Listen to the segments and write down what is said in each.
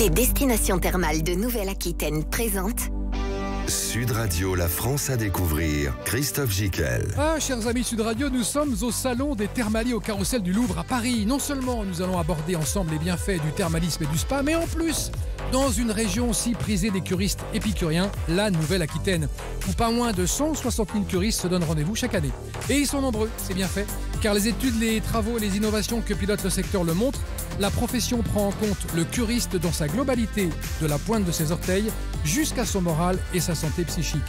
Les destinations thermales de Nouvelle-Aquitaine présentent Sud Radio, la France à découvrir. Christophe Gicquel. Chers amis Sud Radio, nous sommes au salon des thermalies au Carrousel du Louvre à Paris. Non seulement nous allons aborder ensemble les bienfaits du thermalisme et du spa, mais en plus, dans une région si prisée des curistes épicuriens, la Nouvelle-Aquitaine, où pas moins de 160 000 curistes se donnent rendez-vous chaque année. Et ils sont nombreux, c'est bien fait, car les études, les travaux et les innovations que pilote le secteur le montrent. La profession prend en compte le curiste dans sa globalité, de la pointe de ses orteils jusqu'à son moral et sa santé psychique.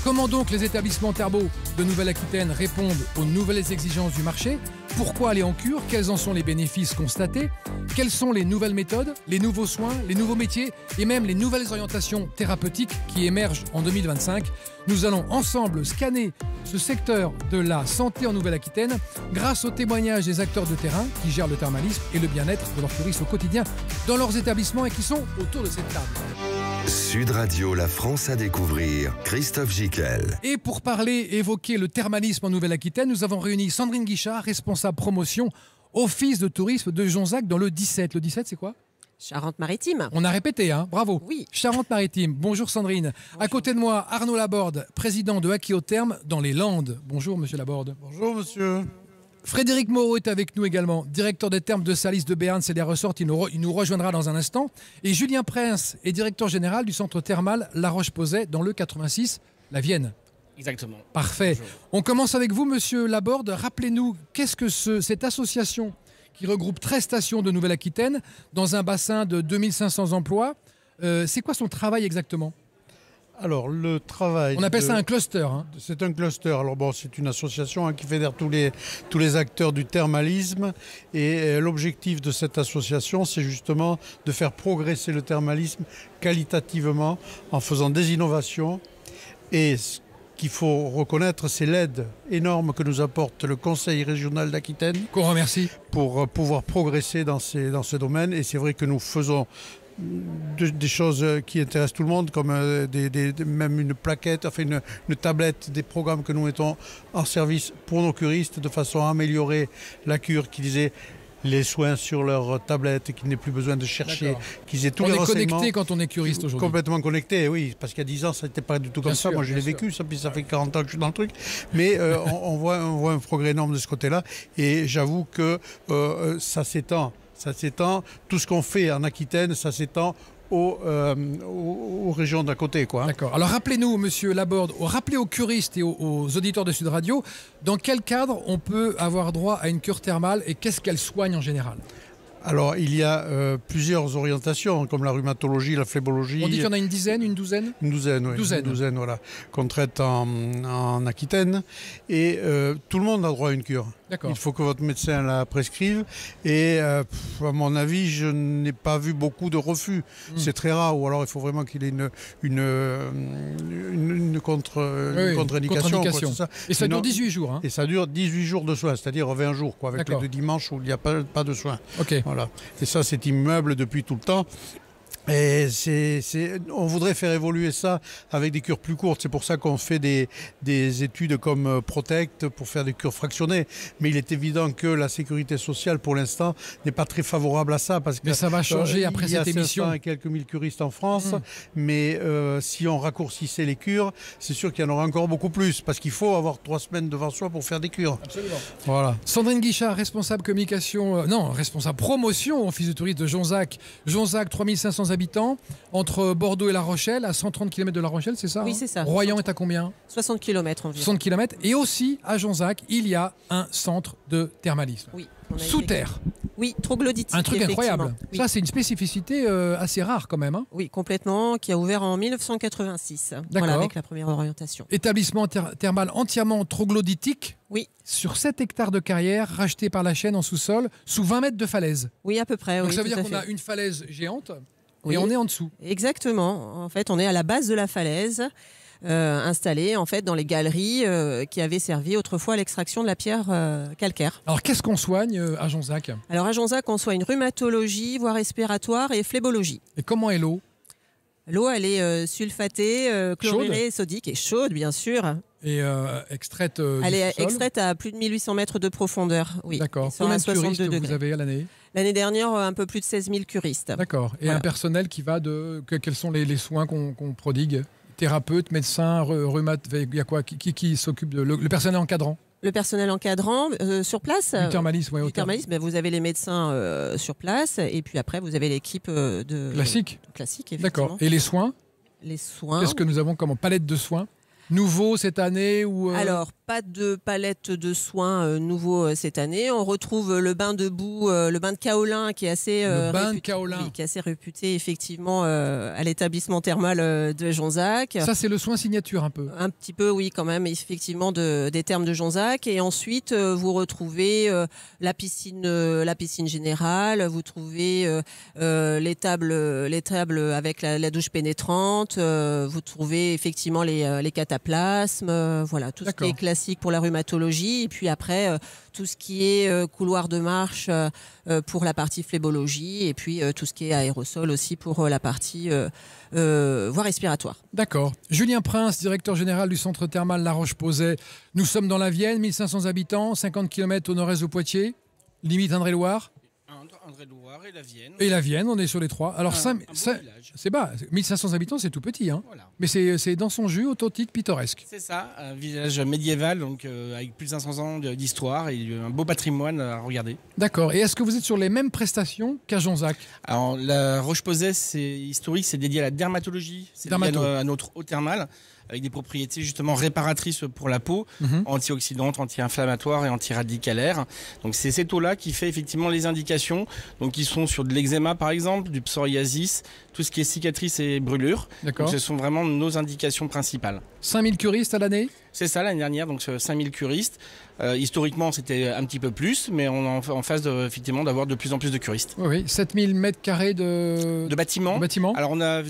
Comment donc les établissements thermaux de Nouvelle-Aquitaine répondent aux nouvelles exigences du marché? Pourquoi aller en cure? Quels en sont les bénéfices constatés? Quelles sont les nouvelles méthodes, les nouveaux soins, les nouveaux métiers et même les nouvelles orientations thérapeutiques qui émergent en 2025? Nous allons ensemble scanner ce secteur de la santé en Nouvelle-Aquitaine grâce aux témoignages des acteurs de terrain qui gèrent le thermalisme et le bien-être de leurs curistes au quotidien dans leurs établissements et qui sont autour de cette table. Sud Radio, la France à découvrir. Christophe Gicquel. Et pour parler, évoquer le thermalisme en Nouvelle-Aquitaine, nous avons réuni Sandrine Guichard, responsable promotion, office de tourisme de Jonzac dans le 17. Le 17, c'est quoi? Charente-Maritime. On a répété, hein, bravo. Oui. Charente-Maritime. Bonjour Sandrine. Bonjour. À côté de moi, Arnaud Laborde, président de Aquitherme dans les Landes. Bonjour monsieur Laborde. Bonjour monsieur. Frédéric Moreau est avec nous également, directeur des thermes de Salis de Béarn, c'est des ressorts, il nous rejoindra dans un instant. Et Julien Prince est directeur général du centre thermal La Roche-Posay dans le 86, la Vienne. Exactement. Parfait. Bonjour. On commence avec vous monsieur Laborde. Rappelez-nous, qu'est-ce que cette association qui regroupe 13 stations de Nouvelle-Aquitaine dans un bassin de 2500 emplois, c'est quoi son travail exactement? Alors, le travail... On appelle ça un cluster. Hein. C'est un cluster. Alors bon, c'est une association qui fédère tous les acteurs du thermalisme. Et l'objectif de cette association, c'est justement de faire progresser le thermalisme qualitativement en faisant des innovations. Et ce qu'il faut reconnaître, c'est l'aide énorme que nous apporte le Conseil régional d'Aquitaine. Qu'on remercie. Pour pouvoir progresser dans ce domaine. Et c'est vrai que nous faisons des choses qui intéressent tout le monde, comme même une plaquette, enfin une tablette, des programmes que nous mettons en service pour nos curistes de façon à améliorer la cure, qu'ils aient les soins sur leur tablette et qu'ils n'aient plus besoin de chercher, qu'ils aient tous les renseignements. On est connecté quand on est curiste aujourd'hui. Complètement connecté, oui, parce qu'il y a 10 ans, ça n'était pas du tout comme ça. Moi, je l'ai vécu, ça, puis ça fait 40 ans que je suis dans le truc. Mais on voit un progrès énorme de ce côté-là. Et j'avoue que ça s'étend. Tout ce qu'on fait en Aquitaine, ça s'étend aux régions d'à côté, quoi. D'accord. Alors rappelez-nous, monsieur Laborde, rappelez aux curistes et aux auditeurs de Sud Radio, dans quel cadre on peut avoir droit à une cure thermale et qu'est-ce qu'elle soigne en général? Alors, il y a plusieurs orientations, comme la rhumatologie, la phlébologie. On dit qu'il y en a une dizaine, une douzaine? Une douzaine, oui. Une douzaine, voilà, qu'on traite en Aquitaine. Et tout le monde a droit à une cure. D'accord. Il faut que votre médecin la prescrive. Et à mon avis, je n'ai pas vu beaucoup de refus. C'est très rare. Ou alors, il faut vraiment qu'il ait une contre-indication. Quoi, ça. Et ça dure 18 jours. Hein. Et ça dure 18 jours de soins, c'est-à-dire 20 jours, quoi, avec les 2 dimanches où il n'y a pas de soins. Okay. Voilà. Et ça, c'est immeuble depuis tout le temps. Et on voudrait faire évoluer ça avec des cures plus courtes. C'est pour ça qu'on fait des études comme Protect pour faire des cures fractionnées. Mais il est évident que la sécurité sociale, pour l'instant, n'est pas très favorable à ça. Parce que, mais ça va changer après cette émission. Il y a 500 et quelques mille curistes en France. Mais si on raccourcissait les cures, c'est sûr qu'il y en aura encore beaucoup plus. Parce qu'il faut avoir 3 semaines devant soi pour faire des cures. Absolument. Voilà. Sandrine Guichard, responsable responsable promotion au office de tourisme de Jonzac. Jonzac, 3500 habitants, entre Bordeaux et La Rochelle, à 130 km de La Rochelle, c'est ça? Oui, c'est ça. Royan est à combien? 60 km environ. 60 km. Et aussi, à Jonzac, il y a un centre de thermalisme. Oui. Sous terre. Oui, troglodytique. Un truc incroyable. Oui. Ça, c'est une spécificité assez rare quand même. Hein. Oui, complètement, qui a ouvert en 1986. Voilà, avec la première orientation. Établissement thermal entièrement troglodytique. Oui. Sur 7 hectares de carrière, racheté par la chaîne en sous-sol, sous 20 mètres de falaise. Oui, à peu près. Donc oui, ça veut dire qu'on a une falaise géante et on est en dessous. Exactement. En fait, on est à la base de la falaise. Installés en fait dans les galeries qui avaient servi autrefois à l'extraction de la pierre calcaire. Alors qu'est-ce qu'on soigne à Jonzac? Alors à Jonzac, on soigne rhumatologie, voie respiratoire et phlébologie. Et comment est l'eau? L'eau, elle est sulfatée, chlorurée, sodique et chaude, bien sûr. Et extraite Elle du est sous-sol. extraite à plus de 1800 mètres de profondeur. Oui. D'accord. Et sur Combien un de curistes 62 vous degrés. avez à l'année? L'année dernière, un peu plus de 16 000 curistes. D'accord. Et Voilà. un personnel qui va de... Quels sont les soins qu'on prodigue? Thérapeute, médecin, rhumat, il y a quoi? Qui s'occupe de... Le personnel encadrant? Le personnel encadrant sur place. Du thermalisme, oui. Du thermalisme, vous avez les médecins sur place et puis après vous avez l'équipe de Classique. Classique, effectivement. D'accord. Et les soins? Les soins. Qu'est-ce que nous avons comme palette de soins? Nouveau cette année ou Alors, pas de palette de soins nouveau cette année. On retrouve le bain de boue, le bain de kaolin qui est assez le bain de réputé, kaolin. oui, qui est assez réputé effectivement à l'établissement thermal de Jonzac. Ça, c'est le soin signature un peu. Un petit peu, oui, quand même, effectivement, des thermes de Jonzac. Et ensuite, vous retrouvez la piscine générale, vous trouvez les tables avec la douche pénétrante, vous trouvez effectivement les cataplasmes, voilà, tout ce qui est classique pour la rhumatologie. Et puis après, tout ce qui est couloir de marche pour la partie phlébologie. Et puis tout ce qui est aérosol aussi pour la partie voie respiratoire. D'accord. Julien Prince, directeur général du centre thermal La Roche-Posay. Nous sommes dans la Vienne, 1500 habitants, 50 km au nord-est de Poitiers, limite Indre-et-Loire. Indre-et-Loire et la Vienne. Et la Vienne, on est sur les trois. Alors, village. c'est bas. 1500 habitants, c'est tout petit. Hein. Voilà. Mais c'est dans son jus, authentique, pittoresque. C'est ça, un village médiéval donc, avec plus de 500 ans d'histoire et un beau patrimoine à regarder. D'accord. Et est-ce que vous êtes sur les mêmes prestations qu'à Jonzac? Alors, la Roche-Posay, c'est historique, c'est dédié à la dermatologie, c'est dédié à notre eau thermale, avec des propriétés justement réparatrices pour la peau, antioxydantes, anti-inflammatoires et antiradicalaires. Donc c'est cette eau-là qui fait effectivement les indications, donc qui sont sur de l'eczéma par exemple, du psoriasis, tout ce qui est cicatrices et brûlures. Donc ce sont vraiment nos indications principales. 5000 curistes à l'année? C'est ça l'année dernière, donc 5000 curistes. Historiquement, c'était un petit peu plus, mais on est en phase effectivement d'avoir de plus en plus de curistes. Oui, 7000 mètres carrés de bâtiments. Bâtiments. Alors on a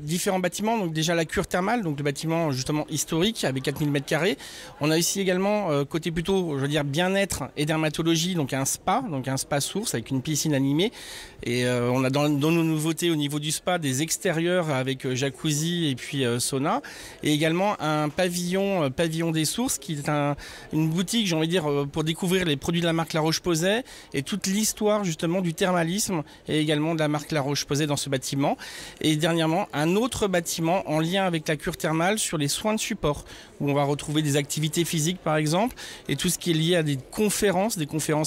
différents bâtiments, donc déjà la cure thermale, donc le bâtiment justement historique avec 4000 mètres carrés. On a ici également côté plutôt, je veux dire bien-être et dermatologie, donc un spa source avec une piscine animée. Et on a dans nos nouveautés au niveau du spa des extérieurs avec jacuzzi et puis sauna, et également un pavillon des sources qui est une boutique, j'ai envie de dire, pour découvrir les produits de la marque La Roche-Posay et toute l'histoire justement du thermalisme et également de la marque La Roche-Posay dans ce bâtiment. Et dernièrement, un autre bâtiment en lien avec la cure thermale sur les soins de support, où on va retrouver des activités physiques par exemple, et tout ce qui est lié à des conférences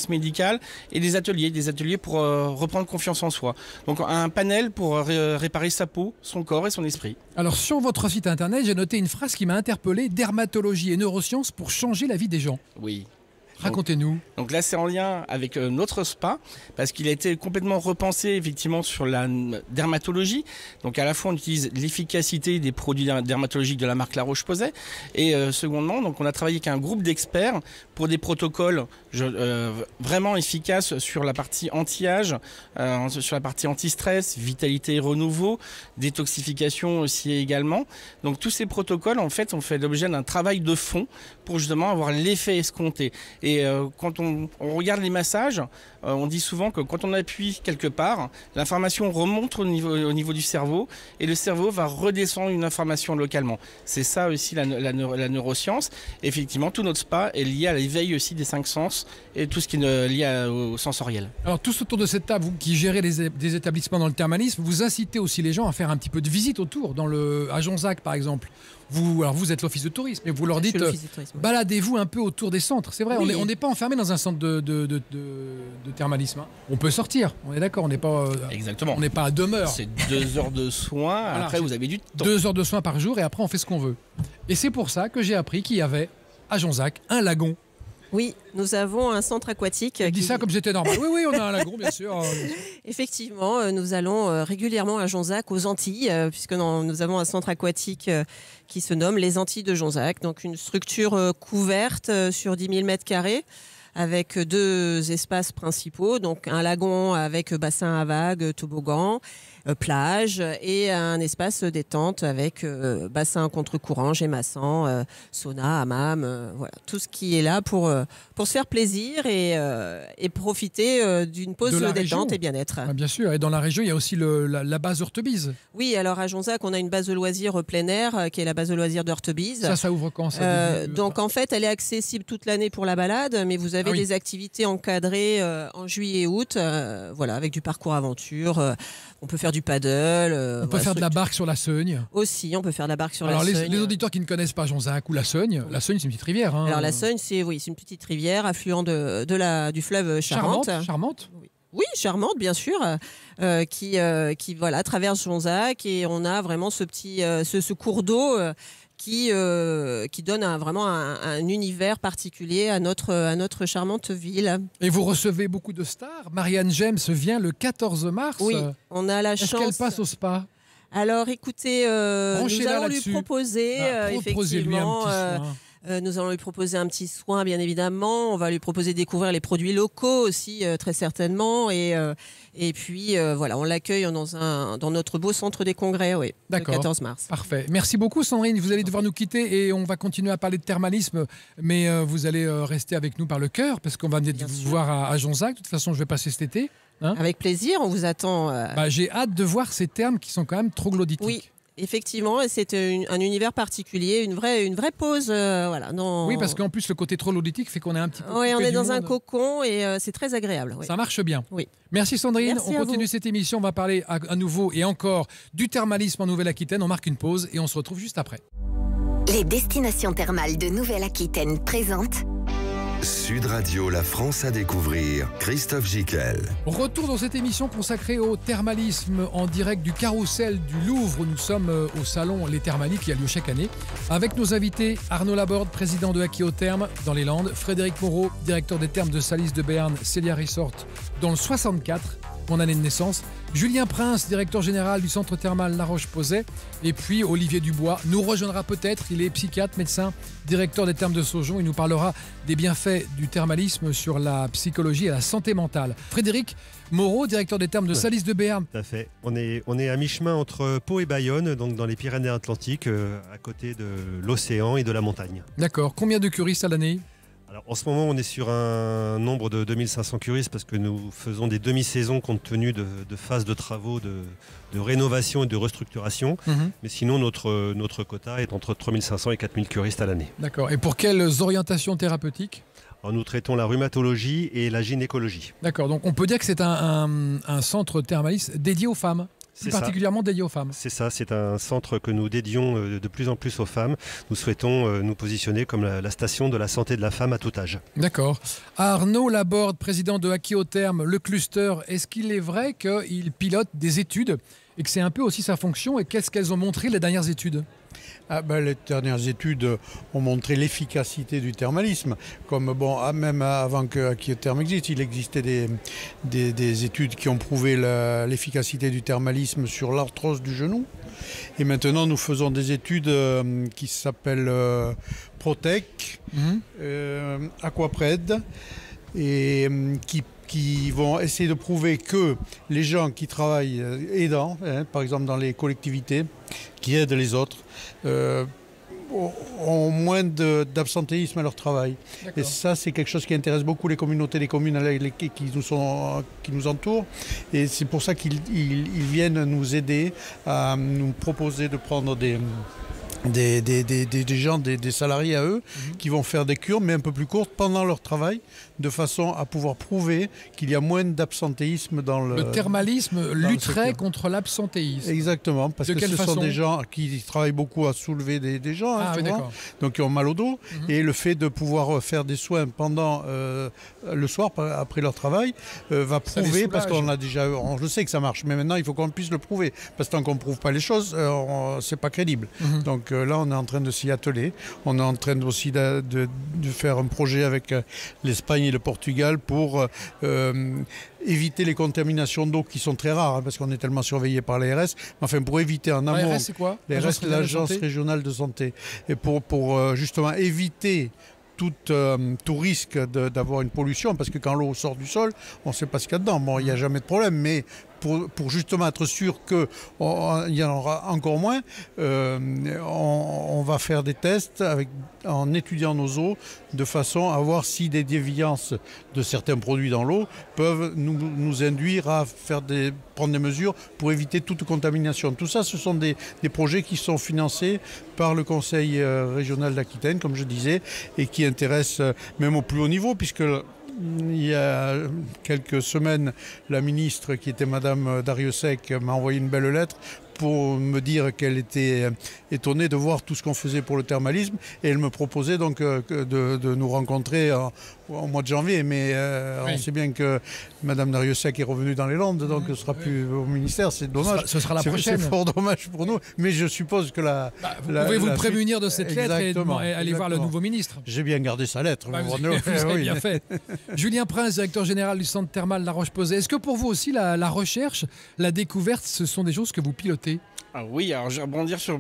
médicales et des ateliers pour reprendre confiance en soi. Donc un panel pour réparer sa peau, son corps et son esprit. Alors sur votre site internet, j'ai noté une phrase qui m'a interpellé: dermatologie et neurosciences pour changer la vie des gens. Oui. Racontez-nous. Donc là, c'est en lien avec notre spa, parce qu'il a été complètement repensé effectivement sur la dermatologie. Donc à la fois, on utilise l'efficacité des produits dermatologiques de la marque La Roche-Posay, et secondement, donc on a travaillé avec un groupe d'experts pour des protocoles vraiment efficaces sur la partie anti-âge, sur la partie anti-stress, vitalité et renouveau, détoxification aussi également. Donc tous ces protocoles, en fait, ont fait l'objet d'un travail de fond pour justement avoir l'effet escompté. Et quand on regarde les massages, on dit souvent que quand on appuie quelque part, l'information remonte au niveau du cerveau, et le cerveau va redescendre une information localement. C'est ça aussi la neuroscience. Et effectivement, tout notre spa est lié à l'éveil aussi des 5 sens et tout ce qui est lié au sensoriel. Alors tous autour de cette table, vous qui gérez des établissements dans le thermalisme, vous incitez aussi les gens à faire un petit peu de visite autour, à Jonzac par exemple. Vous êtes l'office de tourisme, mais vous leur dites baladez-vous un peu autour des centres. C'est vrai, oui. On n'est pas enfermé dans un centre de thermalisme. Hein. On peut sortir, on est d'accord, on n'est pas, exactement. On n'est pas à demeure. C'est 2 heures de soins, voilà, après vous avez du temps. 2 heures de soins par jour et après on fait ce qu'on veut. Et c'est pour ça que j'ai appris qu'il y avait à Jonzac un lagon. Oui, nous avons un centre aquatique. Je dis ça comme j'étais normal. Oui, on a un lagon, bien sûr. Effectivement, nous allons régulièrement à Jonzac, aux Antilles, puisque nous avons un centre aquatique qui se nomme les Antilles de Jonzac. Donc une structure couverte sur 10 000 mètres carrés, avec 2 espaces principaux, donc un lagon avec bassin à vagues, toboggan, plage, et un espace détente avec bassin contre-courant, gémassant, sauna, hammam, voilà, tout ce qui est là pour se faire plaisir et profiter d'une pause De la détente région. et bien-être. Ah, bien sûr, et dans la région, il y a aussi la base Heurtebise. Oui, alors à Jonzac, on a une base de loisirs plein air qui est la base de loisirs d'Heurtebise. Ça ouvre quand ça début, Donc en fait, elle est accessible toute l'année pour la balade, mais vous avez Ah oui. des activités encadrées en juillet et août, voilà, avec du parcours aventure. On peut faire du paddle. on peut faire de la barque sur la Seugne. Aussi, on peut faire de la barque sur Alors la les Seugne. auditeurs qui ne connaissent pas Jonzac ou la Seugne c'est une petite rivière. Hein. Alors la Seugne, c'est une petite rivière affluent du fleuve Charente. Charmante. Oui, charmante, bien sûr, qui voilà, traverse Jonzac, et on a vraiment ce cours d'eau qui donne vraiment un univers particulier à notre charmante ville. Et vous recevez beaucoup de stars. Marianne James vient le 14 mars. Oui, on a la Est-ce chance. qu'elle passe au spa? Alors écoutez, nous Branchez-la allons lui là-dessus. proposer Proposez-lui un effectivement. petit soin. Nous allons lui proposer un petit soin, bien évidemment. On va lui proposer de découvrir les produits locaux aussi, très certainement. Et puis, voilà, on l'accueille dans notre beau centre des congrès, oui, le D'accord. 14 mars. Parfait. Merci beaucoup Sandrine. Vous allez devoir nous quitter et on va continuer à parler de thermalisme, mais vous allez rester avec nous par le cœur parce qu'on va venir Bien vous sûr. voir à Jonzac. De toute façon, je vais passer cet été. Avec plaisir, on vous attend. J'ai hâte de voir ces termes qui sont quand même troglodytiques. Oui, effectivement, et c'est un univers particulier, une vraie pause. Voilà, Oui, parce qu'en plus, le côté troglodytique fait qu'on est un petit peu. Oui, on coupé est du dans un monde. cocon et c'est très agréable. Oui. Ça marche bien. Oui. Merci Sandrine. Merci On à continue vous. cette émission. On va parler à nouveau et encore du thermalisme en Nouvelle-Aquitaine. On marque une pause et on se retrouve juste après. Les destinations thermales de Nouvelle-Aquitaine présentent Sud Radio, la France à découvrir. Christophe Gickel. Retour dans cette émission consacrée au thermalisme en direct du Carrousel du Louvre. Nous sommes au salon Les Thermalies qui a lieu chaque année avec nos invités Arnaud Laborde, président de Aqui-Therme dans les Landes, Frédéric Moreau, directeur des thermes de Salis de Béarn, Célia Resort dans le 64, mon année de naissance, Julien Prince, directeur général du centre thermal La Roche-Posay, et puis Olivier Dubois nous rejoindra peut-être. Il est psychiatre, médecin, directeur des thermes de Saujon. Il nous parlera des bienfaits du thermalisme sur la psychologie et la santé mentale. Frédéric Moreau, directeur des thermes de Salis de Béarn. Tout à fait. On est à mi-chemin entre Pau et Bayonne, donc dans les Pyrénées-Atlantiques, à côté de l'océan et de la montagne. D'accord. Combien de curistes à l'année ? Alors, en ce moment, on est sur un nombre de 2500 curistes parce que nous faisons des demi-saisons compte tenu de phases de travaux de rénovation et de restructuration. Mais sinon, notre quota est entre 3500 et 4000 curistes à l'année. D'accord. Et pour quelles orientations thérapeutiques ? Alors, nous traitons la rhumatologie et la gynécologie. D'accord. Donc on peut dire que c'est un centre thermaliste dédié aux femmes. Plus C'est ça. particulièrement dédié aux femmes. C'est ça, c'est un centre que nous dédions de plus en plus aux femmes. Nous souhaitons nous positionner comme la station de la santé de la femme à tout âge. D'accord. Arnaud Laborde, président de Aqui-Therme, le cluster, est-ce qu'il est vrai qu'il pilote des études et que c'est un peu aussi sa fonction? Et qu'est-ce qu'elles ont montré les dernières études? Les dernières études ont montré l'efficacité du thermalisme. Même avant que Aqui-Therme existe, il existait des études qui ont prouvé l'efficacité du thermalisme sur l'arthrose du genou. Et maintenant, nous faisons des études qui s'appellent Protec, Aquapred, et qui vont essayer de prouver que les gens qui travaillent aidants, par exemple dans les collectivités, qui aident les autres, ont moins d'absentéisme à leur travail. Et ça, c'est quelque chose qui intéresse beaucoup les communautés, les communes qui nous entourent. Et c'est pour ça qu'ils viennent nous aider à nous proposer de prendre des gens, des salariés à eux, qui vont faire des cures, mais un peu plus courtes, pendant leur travail, de façon à pouvoir prouver qu'il y a moins d'absentéisme dans Le thermalisme lutterait secteur. contre l'absentéisme. Exactement, parce De que quelle ce façon sont des gens qui travaillent beaucoup à soulever des gens, Ah oui, souvent, d'accord. donc qui ont mal au dos, et le fait de pouvoir faire des soins pendant le soir, après leur travail, va Ça les prouver, parce soulage. qu'on a déjà, on le sait que ça marche, mais maintenant il faut qu'on puisse le prouver, parce que tant qu'on ne prouve pas les choses, c'est pas crédible. Donc là, on est en train de s'y atteler. On est en train aussi de faire un projet avec l'Espagne et le Portugal pour éviter les contaminations d'eau qui sont très rares, parce qu'on est tellement surveillé par l'ARS. Enfin, pour éviter en amont, L'ARS, c'est quoi? l'ARS, L'Agence l'Agence régionale de santé, et pour justement éviter tout risque d'avoir une pollution, parce que quand l'eau sort du sol, on ne sait pas ce qu'il y a dedans. Bon, il n'y a jamais de problème, mais pour justement être sûr qu'il y en aura encore moins, on va faire des tests en étudiant nos eaux, de façon à voir si des déviances de certains produits dans l'eau peuvent nous induire à prendre des mesures pour éviter toute contamination. Tout ça, ce sont des projets qui sont financés par le Conseil régional d'Aquitaine, comme je disais, et qui intéressent même au plus haut niveau, puisque il y a quelques semaines, la ministre, qui était Madame Dariussec, m'a envoyé une belle lettre pour me dire qu'elle était étonnée de voir tout ce qu'on faisait pour le thermalisme, et elle me proposait donc de nous rencontrer au mois de janvier, mais oui. On sait bien que Madame Dariussec est revenue dans les Landes, donc ce ne sera plus au ministère, c'est dommage. Ce sera la prochaine. C'est fort dommage pour nous, mais je suppose que vous pouvez vous prémunir de cette lettre et aller voir le nouveau ministre. J'ai bien gardé sa lettre. Vous avez bien fait. Julien Prince, directeur général du centre thermal La Roche-Posay. Est-ce que pour vous aussi la recherche, la découverte, ce sont des choses que vous pilotez ? Oui, alors je vais rebondir sur,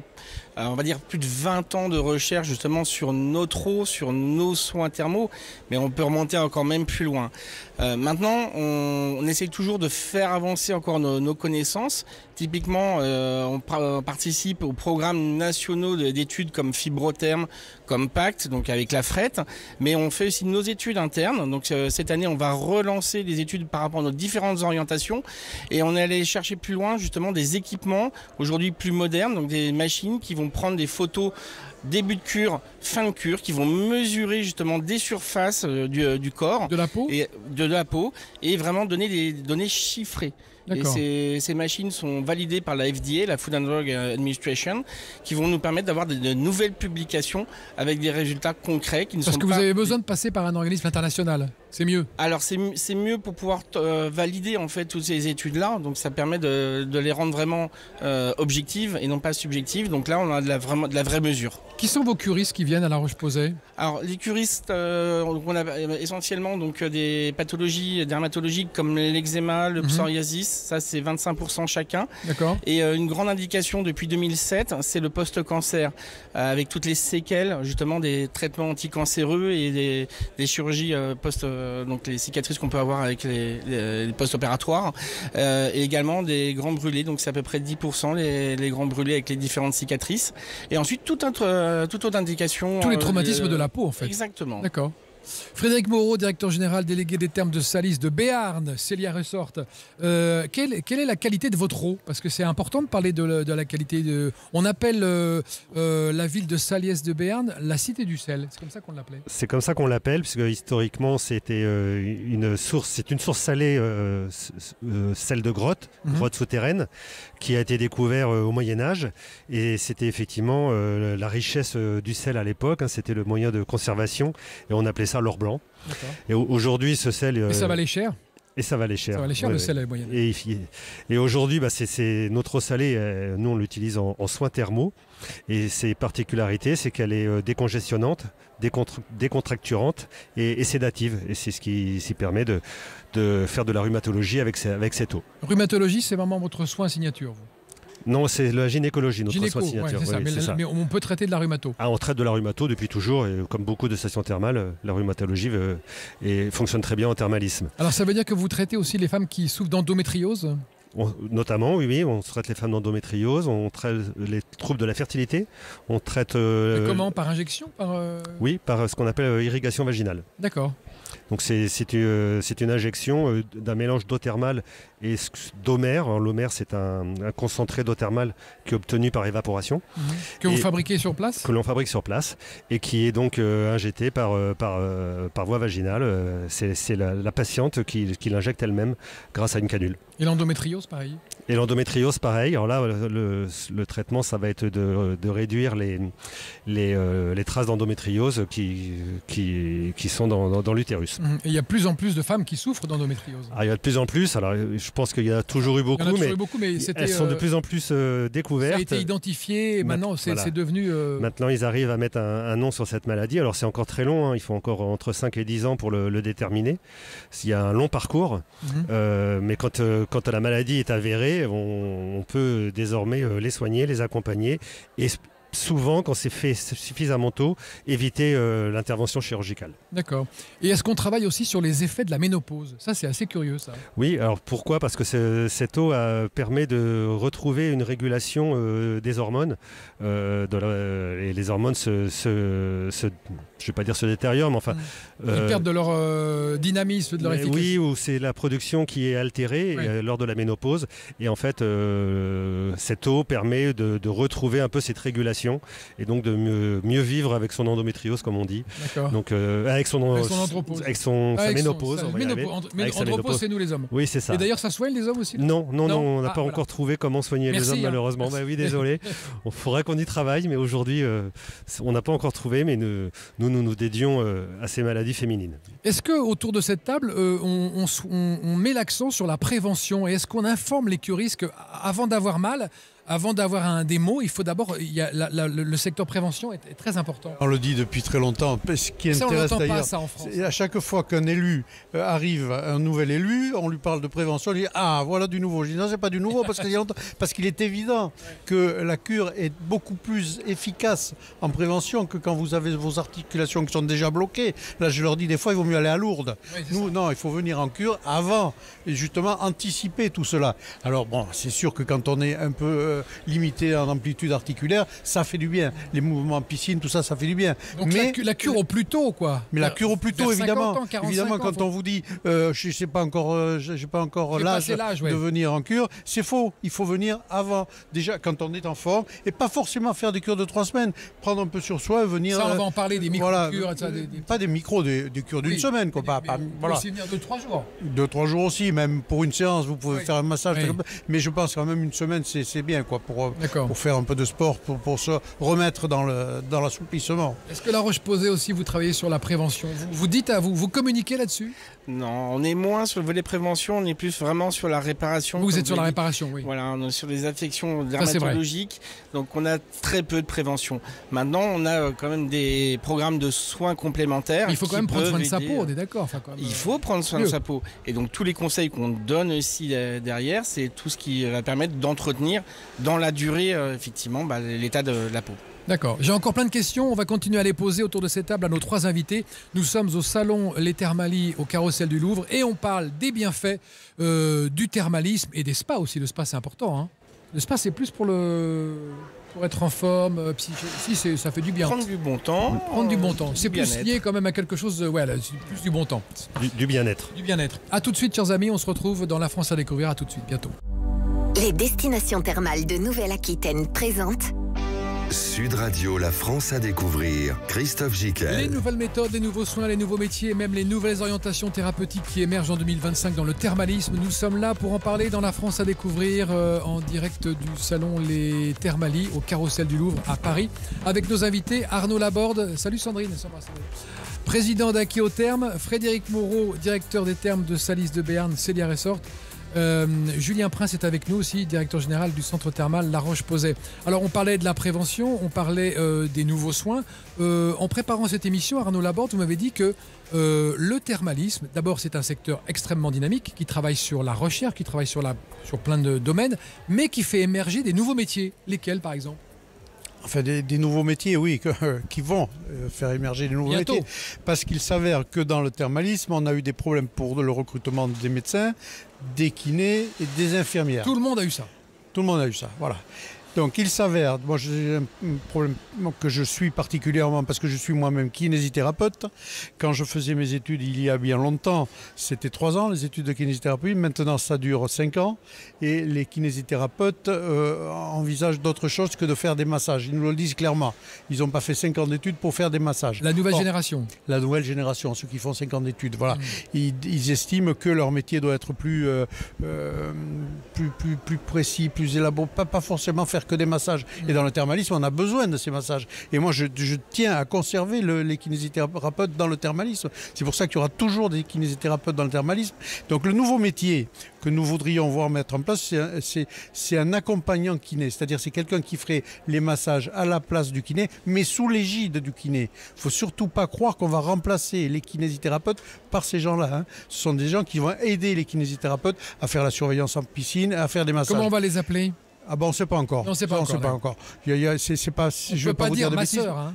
on va dire, plus de 20 ans de recherche justement sur notre eau, sur nos soins thermaux, mais on peut remonter encore même plus loin. Maintenant, on essaye toujours de faire avancer encore nos connaissances. Typiquement, on participe aux programmes nationaux d'études comme Fibrotherm, comme Pacte, donc avec la FRET, mais on fait aussi nos études internes. Donc cette année, on va relancer des études par rapport à nos différentes orientations, et on est allé chercher plus loin justement des équipements aujourd'hui plus modernes, donc des machines qui vont prendre des photos début de cure, fin de cure, qui vont mesurer justement des surfaces du corps, de la peau, et vraiment donner des données chiffrées. Et ces machines sont validées par la FDA, la Food and Drug Administration, qui vont nous permettre d'avoir de nouvelles publications avec des résultats concrets qui ne sont pas... Parce que vous avez besoin de passer par un organisme international. C'est mieux. Alors c'est mieux pour pouvoir valider en fait toutes ces études-là. Donc ça permet de les rendre vraiment objectives et non pas subjectives. Donc là on a de la vraie mesure. Qui sont vos curistes qui viennent à La Roche-Posay ? Alors les curistes, on a essentiellement donc des pathologies dermatologiques comme l'eczéma, le psoriasis. Ça c'est 25% chacun. D'accord. Et une grande indication depuis 2007, c'est le post-cancer, avec toutes les séquelles justement des traitements anticancéreux et des chirurgies donc les cicatrices qu'on peut avoir avec les post-opératoires, et également des grands brûlés, donc c'est à peu près 10% les grands brûlés avec les différentes cicatrices. Et ensuite toute autre indication. Tous les traumatismes de la peau en fait. Exactement. D'accord. Frédéric Moreau, directeur général délégué des thermes de Salis de Béarn, Célia Resort. Quelle est la qualité de votre eau ? Parce que c'est important de parler de la qualité de... On appelle la ville de Saliès de Béarn la cité du sel. C'est comme ça qu'on l'appelait. C'est comme ça qu'on l'appelle, puisque historiquement c'était une source salée, celle de grotte souterraine, qui a été découvert au Moyen-Âge. Et c'était effectivement la richesse du sel à l'époque. C'était le moyen de conservation. Et on appelait ça l'or blanc. D'accord. Et aujourd'hui, ce sel... Et ça valait cher ? Et ça valait cher. Ça valait cher, le sel à la moyenne. Et aujourd'hui, c'est notre eau salée, nous on l'utilise en soins thermaux. Et ses particularités, c'est qu'elle est décongestionnante, décontracturante et sédative. Et c'est ce qui permet de faire de la rhumatologie avec cette eau. Rhumatologie, c'est vraiment votre soin signature, vous ? Non, c'est la gynécologie, notre soin signature. Ouais, c'est ça. Mais on peut traiter de la rhumato. On traite de la rhumato depuis toujours, et comme beaucoup de stations thermales, la rhumatologie fonctionne très bien en thermalisme. Alors ça veut dire que vous traitez aussi les femmes qui souffrent d'endométriose ? Notamment, oui, on traite les femmes d'endométriose, on traite les troubles de la fertilité, on traite... Comment ? Par injection ? Oui, par ce qu'on appelle irrigation vaginale. D'accord. Donc c'est une injection d'un mélange d'eau thermale et d'homère. L'homère, c'est un concentré d'eau thermale qui est obtenu par évaporation. Que vous fabriquez sur place ? Que l'on fabrique sur place et qui est donc injecté par voie vaginale. C'est la patiente qui l'injecte elle-même grâce à une canule. Et l'endométriose, pareil ? Et l'endométriose, pareil. Alors là, le traitement, ça va être de réduire les traces d'endométriose qui sont dans l'utérus. Et il y a de plus en plus de femmes qui souffrent d'endométriose. Il y a de plus en plus. Alors, je pense qu'il y en a toujours eu beaucoup, mais elles sont de plus en plus découvertes. Ça a été identifié et maintenant, c'est devenu... Maintenant, ils arrivent à mettre un nom sur cette maladie. Alors, c'est encore très long. Il faut encore entre 5 et 10 ans pour le déterminer. Il y a un long parcours. Mais quand la maladie est avérée, on peut désormais les soigner, les accompagner et souvent, quand c'est fait suffisamment tôt, éviter l'intervention chirurgicale. D'accord. Et est-ce qu'on travaille aussi sur les effets de la ménopause? Ça, c'est assez curieux, ça. Oui, alors pourquoi? Parce que cette eau permet de retrouver une régulation des hormones. Et les hormones je ne vais pas dire se détériorent, mais enfin... Ils perdent de leur dynamisme, de leur efficacité. Oui, ou c'est la production qui est altérée lors de la ménopause. Et en fait, cette eau permet de retrouver un peu cette régulation et donc de mieux vivre avec son endométriose, comme on dit. D'accord. Donc avec son andropause. Sa ménopause. Andropause, c'est nous les hommes. Oui, c'est ça. Et d'ailleurs, ça soigne les hommes aussi? Non, on n'a pas encore trouvé comment soigner les hommes, malheureusement. Bah oui, désolé. Il faudrait qu'on y travaille, mais aujourd'hui, on n'a pas encore trouvé, mais nous dédions à ces maladies féminines. Est-ce qu'autour de cette table, on met l'accent sur la prévention? Et est-ce qu'on informe les curistes qu'avant d'avoir mal, avant d'avoir des maux, il faut d'abord... le secteur prévention est très important. On le dit depuis très longtemps. Ce qui intéresse d'ailleurs, ça en France. À chaque fois qu'un élu arrive, un nouvel élu, on lui parle de prévention, on lui dit « Ah, voilà du nouveau ». Je dis « Non, c'est pas du nouveau parce qu'il est évident que la cure est beaucoup plus efficace en prévention que quand vous avez vos articulations qui sont déjà bloquées. Là, je leur dis des fois, il vaut mieux aller à Lourdes. Oui, non, il faut venir en cure avant et justement anticiper tout cela. Alors bon, c'est sûr que quand on est un peu limité en amplitude articulaire, ça fait du bien. Les mouvements en piscine, tout ça, ça fait du bien. Donc mais la cure au plus tôt, quoi. Mais la cure au plus tôt, évidemment. 50 ans, 45 évidemment, ans, quand on vous dit, je sais pas encore, j'ai pas encore l'âge de venir en cure, c'est faux. Il faut venir avant. Déjà, quand on est en forme, et pas forcément faire des cures de 3 semaines. Prendre un peu sur soi et venir. Ça, on va en parler des micro-cures. Pas des micros, des cures d'une semaine, quoi. Voilà. Aussi venir 2-3 jours. 2-3 jours aussi, même pour une séance, vous pouvez faire un massage. Mais je pense quand même une semaine, c'est bien, quoi, pour faire un peu de sport, pour se remettre dans l'assouplissement. Est-ce que La Roche-Posay aussi, vous travaillez sur la prévention? Vous communiquez là-dessus? Non, on est moins sur le volet prévention, on est plus vraiment sur la réparation. Vous êtes sur la réparation, oui. Voilà, on est sur les affections dermatologiques, donc on a très peu de prévention. Maintenant, on a quand même des programmes de soins complémentaires. Il faut quand même prendre soin de sa peau, on est d'accord. Il faut prendre soin de sa peau. Et donc tous les conseils qu'on donne aussi derrière, c'est tout ce qui va permettre d'entretenir dans la durée, effectivement, l'état de la peau. D'accord. J'ai encore plein de questions. On va continuer à les poser autour de cette table à nos 3 invités. Nous sommes au salon Les Thermalies au Carrousel du Louvre et on parle des bienfaits du thermalisme et des spas aussi. Le spa, c'est important. Hein. Le spa, c'est plus pour être en forme. Ça fait du bien. Prendre du bon temps. Prendre du bon temps. C'est plus lié quand même à quelque chose de... c'est plus du bon temps. Du bien-être. Du bien-être. À tout de suite, chers amis. On se retrouve dans La France à découvrir. À tout de suite, bientôt. Les destinations thermales de Nouvelle-Aquitaine présentent Sud Radio, La France à découvrir. Christophe Gicquel. Les nouvelles méthodes, les nouveaux soins, les nouveaux métiers et même les nouvelles orientations thérapeutiques qui émergent en 2025 dans le thermalisme. Nous sommes là pour en parler dans La France à découvrir en direct du salon Les Thermalies au Carrousel du Louvre à Paris avec nos invités Arnaud Laborde. Salut Sandrine. Président d'Aquéotherme, Frédéric Moreau, directeur des thermes de Salis de Béarn, Célia Resort. Julien Prince est avec nous aussi, directeur général du centre thermal La Roche-Posay. Alors on parlait de la prévention, on parlait des nouveaux soins. En préparant cette émission, Arnaud Laborde, vous m'avez dit que le thermalisme, d'abord c'est un secteur extrêmement dynamique qui travaille sur la recherche, qui travaille sur plein de domaines, mais qui fait émerger des nouveaux métiers. Lesquels par exemple? Enfin, des nouveaux métiers, oui, qui vont faire émerger des nouveaux métiers. Parce qu'il s'avère que dans le thermalisme, on a eu des problèmes pour le recrutement des médecins, des kinés et des infirmières. Tout le monde a eu ça. Tout le monde a eu ça, voilà. Donc il s'avère, moi j'ai un problème que je suis particulièrement parce que je suis moi-même kinésithérapeute. Quand je faisais mes études il y a bien longtemps, c'était 3 ans les études de kinésithérapie. Maintenant ça dure 5 ans et les kinésithérapeutes envisagent d'autre chose que de faire des massages. Ils nous le disent clairement. Ils n'ont pas fait 5 ans d'études pour faire des massages. La nouvelle génération. La nouvelle génération, ceux qui font 5 ans d'études. Voilà. Ils estiment que leur métier doit être plus précis, plus élaboré, pas forcément faire que des massages. Et dans le thermalisme, on a besoin de ces massages. Et moi, je tiens à conserver les kinésithérapeutes dans le thermalisme. C'est pour ça qu'il y aura toujours des kinésithérapeutes dans le thermalisme. Donc le nouveau métier que nous voudrions voir mettre en place, c'est un accompagnant kiné. C'est-à-dire c'est quelqu'un qui ferait les massages à la place du kiné, mais sous l'égide du kiné. Il ne faut surtout pas croire qu'on va remplacer les kinésithérapeutes par ces gens-là. Hein. Ce sont des gens qui vont aider les kinésithérapeutes à faire la surveillance en piscine, à faire des massages. Comment on va les appeler ? Ah bon, on ne sait pas encore. Non, c'est pas on encore. sait pas encore. C'est pas, On ne je peut veux pas pas vous dire de bêtises. masseur, hein.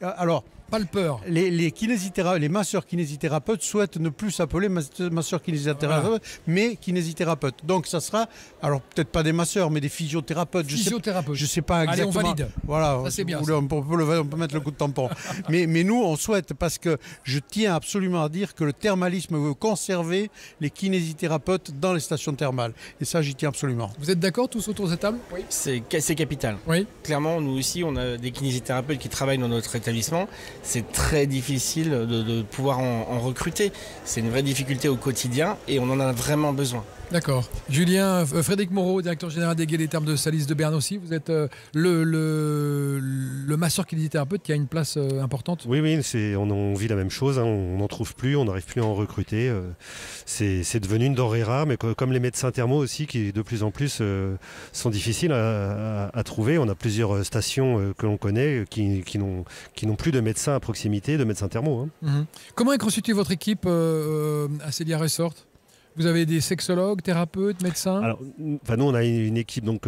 Alors, Pas le peur. les masseurs kinésithérapeutes souhaitent ne plus s'appeler masseurs kinésithérapeutes, mais kinésithérapeutes. Donc ça sera, alors peut-être pas des masseurs, mais des physiothérapeutes. Physiothérapeute. Je sais pas exactement. Allez, on valide. Voilà, Ça, c'est si bien, vous voulez, on peut mettre le coup de tampon. mais nous, on souhaite, parce que je tiens absolument à dire que le thermalisme veut conserver les kinésithérapeutes dans les stations thermales. Et ça, j'y tiens absolument. Vous êtes d'accord tous autour de cette table? Oui. C'est capital. Oui. Clairement, nous aussi, on a des kinésithérapeutes qui travaillent dans notre établissement. C'est très difficile de pouvoir en recruter. C'est une vraie difficulté au quotidien et on en a vraiment besoin. D'accord. Julien, Frédéric Moreau, directeur général des Guets des Thermes de Salis de Berne aussi. Vous êtes le masseur kinésithérapeute qui a une place importante. Oui, on vit la même chose. Hein. On n'en trouve plus, on n'arrive plus à en recruter. C'est devenu une denrée rare, mais comme les médecins thermaux aussi, qui de plus en plus sont difficiles à trouver. On a plusieurs stations que l'on connaît qui n'ont plus de médecins à proximité, de médecins thermaux. Hein. Comment est constituée votre équipe à Célia Resort? Vous avez des sexologues, thérapeutes, médecins? Alors, nous, on a une équipe donc,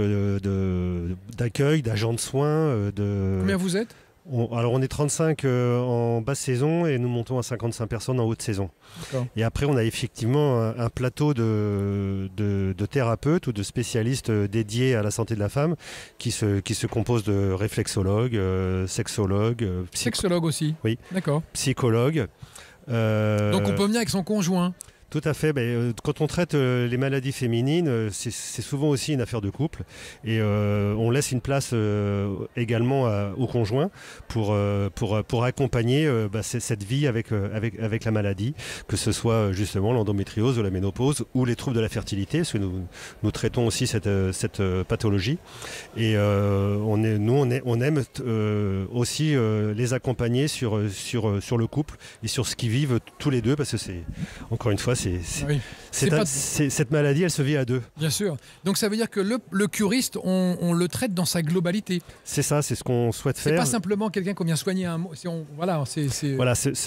d'accueil, d'agents de soins. Combien vous êtes? On est 35 en basse saison et nous montons à 55 personnes en haute saison. Et après, on a effectivement un plateau de thérapeutes ou de spécialistes dédiés à la santé de la femme qui se compose de réflexologues, sexologues, Sexologue aussi? Oui. D'accord. Psychologues. Donc on peut venir avec son conjoint? Tout à fait. Quand on traite les maladies féminines, c'est souvent aussi une affaire de couple. Et on laisse une place également au conjoint pour accompagner cette vie avec la maladie, que ce soit justement l'endométriose ou la ménopause ou les troubles de la fertilité, parce que nous traitons aussi cette pathologie. Et on aime aussi les accompagner sur le couple et sur ce qu'ils vivent tous les deux, parce que c'est, encore une fois, cette maladie, elle se vit à deux. Bien sûr. Donc ça veut dire que le curiste, on le traite dans sa globalité. C'est ça, c'est ce qu'on souhaite faire. C'est pas simplement quelqu'un qu'on vient soigner un mot. C'est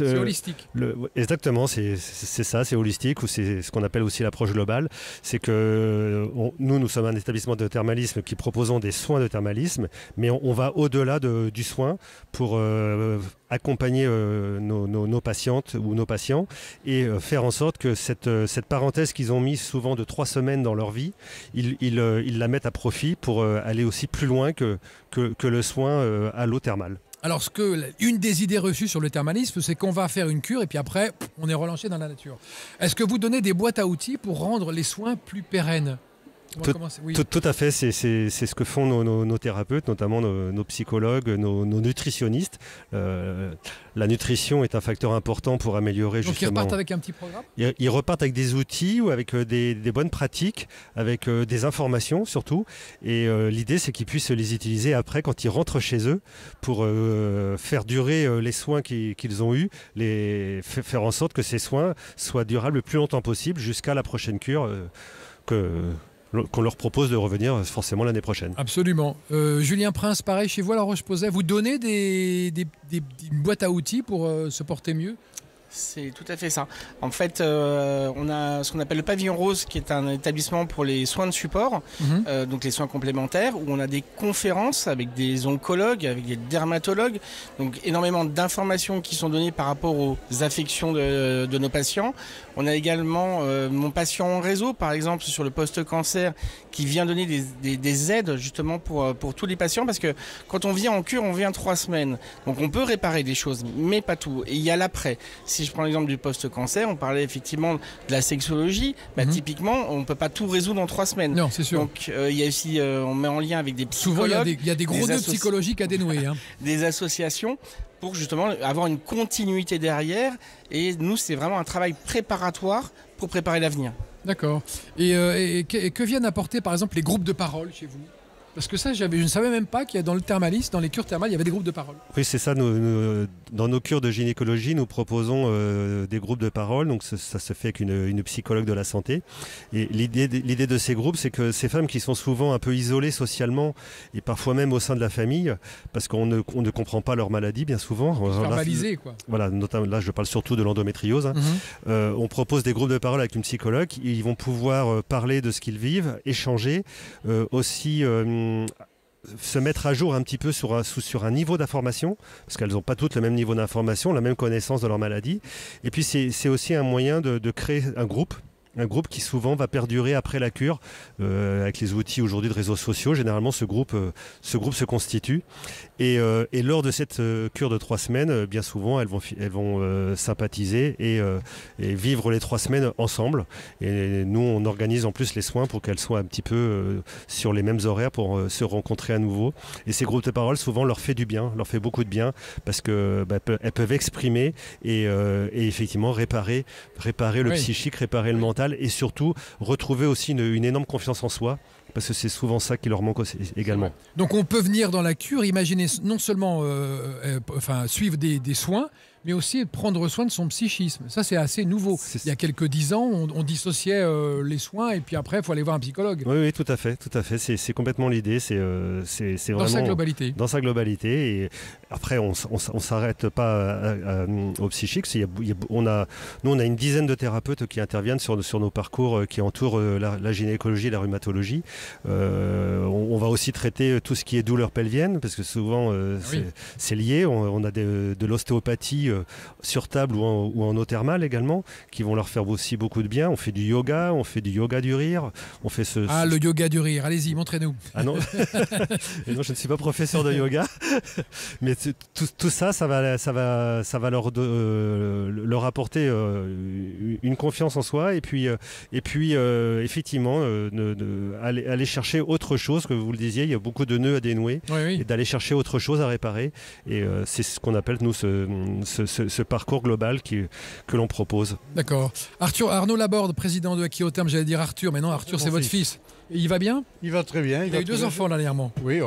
holistique. Exactement, c'est ça, c'est holistique, ou c'est ce qu'on appelle aussi l'approche globale. C'est que nous sommes un établissement de thermalisme qui proposons des soins de thermalisme, mais on va au-delà du soin pour accompagner nos patientes ou nos patients et faire en sorte que cette parenthèse qu'ils ont mise souvent de 3 semaines dans leur vie, ils la mettent à profit pour aller aussi plus loin que le soin à l'eau thermale. Alors, une des idées reçues sur le thermalisme, c'est qu'on va faire une cure et puis après, on est relancé dans la nature. Est-ce que vous donnez des boîtes à outils pour rendre les soins plus pérennes? Tout à fait, c'est ce que font nos thérapeutes, notamment nos psychologues, nos nutritionnistes. La nutrition est un facteur important pour améliorer. Donc justement, ils repartent avec un petit programme? Ils repartent avec des outils ou avec des bonnes pratiques, avec des informations surtout. Et l'idée, c'est qu'ils puissent les utiliser après quand ils rentrent chez eux pour faire durer les soins qu'ils ont eus, faire en sorte que ces soins soient durables le plus longtemps possible jusqu'à la prochaine cure qu'on leur propose de revenir forcément l'année prochaine. Absolument. Julien Prince, pareil chez vous à La Roche-Posay, vous donnez des boîtes à outils pour se porter mieux? C'est tout à fait ça. En fait, on a ce qu'on appelle le Pavillon Rose, qui est un établissement pour les soins de support, donc les soins complémentaires, où on a des conférences avec des oncologues, avec des dermatologues, donc énormément d'informations qui sont données par rapport aux affections de nos patients. On a également mon patient en réseau, par exemple, sur le post-cancer, qui vient donner des aides justement pour tous les patients, parce que quand on vient en cure, on vient 3 semaines. Donc on peut réparer des choses, mais pas tout. Et il y a l'après. Si je prends l'exemple du post-cancer, on parlait effectivement de la sexologie. Typiquement, on ne peut pas tout résoudre en 3 semaines. Non, c'est sûr. Donc, il y a aussi, on met en lien avec des psychologues. Souvent, il y a des gros nœuds psychologiques à dénouer. Des associations pour justement avoir une continuité derrière. Et nous, c'est vraiment un travail préparatoire pour préparer l'avenir. D'accord. Et que viennent apporter, par exemple, les groupes de parole chez vous ? Parce que ça, je ne savais même pas qu'il y a dans le thermalisme, dans les cures thermales, il y avait des groupes de parole. Oui, c'est ça. dans nos cures de gynécologie, nous proposons des groupes de parole. Donc ça se fait avec une psychologue de la santé. Et l'idée de ces groupes, c'est que ces femmes qui sont souvent un peu isolées socialement et parfois même au sein de la famille, parce qu'on ne comprend pas leur maladie bien souvent. Normalisé, quoi. Voilà, notamment là, je parle surtout de l'endométriose. On propose des groupes de parole avec une psychologue. Ils vont pouvoir parler de ce qu'ils vivent, échanger, aussi se mettre à jour un petit peu sur un niveau d'information, parce qu'elles n'ont pas toutes le même niveau d'information, la même connaissance de leur maladie. Et puis c'est aussi un moyen de créer un groupe qui souvent va perdurer après la cure. Avec les outils aujourd'hui de réseaux sociaux, généralement ce groupe se constitue. Et lors de cette cure de 3 semaines, bien souvent elles vont sympathiser et vivre les 3 semaines ensemble. Et nous on organise en plus les soins pour qu'elles soient un petit peu sur les mêmes horaires pour se rencontrer à nouveau. Et ces groupes de parole souvent leur fait du bien, leur fait beaucoup de bien, parce que elles peuvent exprimer et effectivement réparer le psychique, réparer le mental, et surtout retrouver aussi une énorme confiance en soi, parce que c'est souvent ça qui leur manque aussi, également. Donc on peut venir dans la cure, imaginer non seulement suivre des soins, mais aussi prendre soin de son psychisme. Ça, c'est assez nouveau. Il y a quelques 10 ans, on dissociait les soins et puis après, il faut aller voir un psychologue. Oui, tout à fait. C'est complètement l'idée. C'est vraiment dans sa globalité. Dans sa globalité. Et après, on s'arrête pas au psychique. Nous, on a une dizaine de thérapeutes qui interviennent sur nos parcours qui entourent la gynécologie et la rhumatologie. On va aussi traiter tout ce qui est douleurs pelviennes, parce que souvent, c'est lié. On a de l'ostéopathie sur table ou en eau thermale également, qui vont leur faire aussi beaucoup de bien. On fait du yoga du rire. On fait le yoga du rire. Allez-y, montrez-nous. Ah non, non, je ne suis pas professeur de yoga, mais tout ça, ça va leur apporter une confiance en soi, et puis effectivement aller chercher autre chose, que vous le disiez, il y a beaucoup de nœuds à dénouer, et d'aller chercher autre chose à réparer. Et c'est ce qu'on appelle nous ce parcours global que l'on propose. D'accord. Arnaud Laborde, président de Aqui-Au-Terme, j'allais dire Arthur, mais non, Arthur, c'est votre fils. Et il va bien ? Il va très bien. Il a eu 2 enfants dernièrement. Oui.